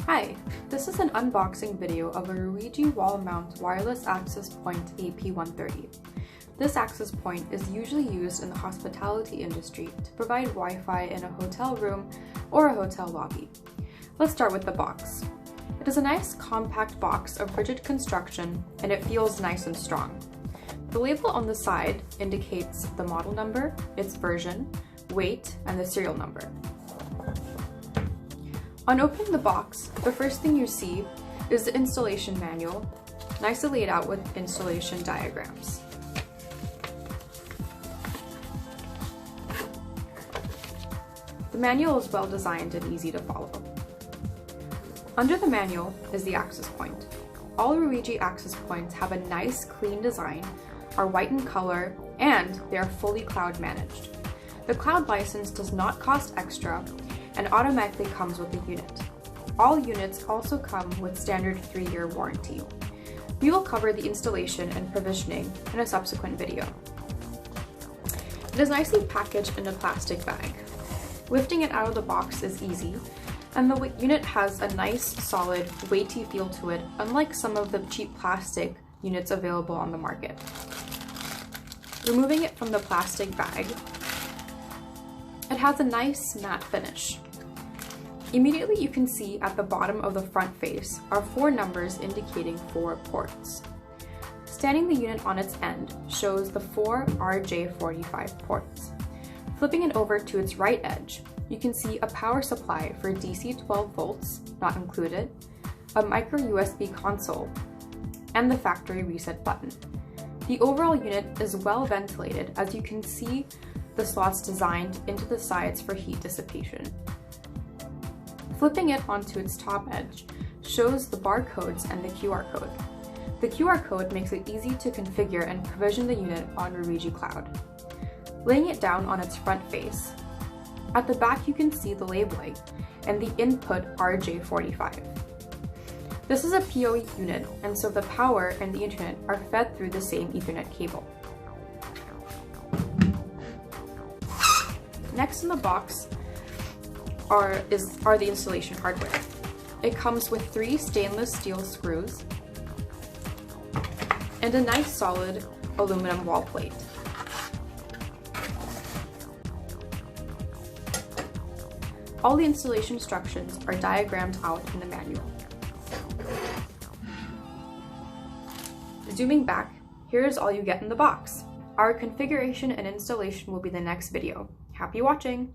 Hi, this is an unboxing video of a Ruigi wall mount wireless access point AP130. This access point is usually used in the hospitality industry to provide Wi-Fi in a hotel room or a hotel lobby. Let's start with the box. It is a nice compact box of rigid construction and it feels nice and strong. The label on the side indicates the model number, its version, weight, and the serial number. On opening the box, the first thing you see is the installation manual, nicely laid out with installation diagrams. The manual is well designed and easy to follow. Under the manual is the access point. All Ruigi access points have a nice, clean design, are white in color, and they are fully cloud managed. The cloud license does not cost extra and automatically comes with the unit. All units also come with standard 3-year warranty. We will cover the installation and provisioning in a subsequent video. It is nicely packaged in a plastic bag. Lifting it out of the box is easy, and the unit has a nice, solid, weighty feel to it, unlike some of the cheap plastic units available on the market. Removing it from the plastic bag, it has a nice matte finish. Immediately you can see at the bottom of the front face are 4 numbers indicating 4 ports. Standing the unit on its end shows the 4 RJ45 ports. Flipping it over to its right edge, you can see a power supply for DC 12 volts, not included, a micro USB console, and the factory reset button. The overall unit is well ventilated, as you can see the slots designed into the sides for heat dissipation. Flipping it onto its top edge shows the barcodes and the QR code. The QR code makes it easy to configure and provision the unit on Ruigi Cloud. Laying it down on its front face, at the back you can see the labeling and the input RJ45. This is a PoE unit, and so the power and the internet are fed through the same Ethernet cable. Next in the box are the installation hardware. It comes with 3 stainless steel screws and a nice solid aluminum wall plate. All the installation instructions are diagrammed out in the manual. Zooming back, here is all you get in the box. Our configuration and installation will be the next video. Happy watching!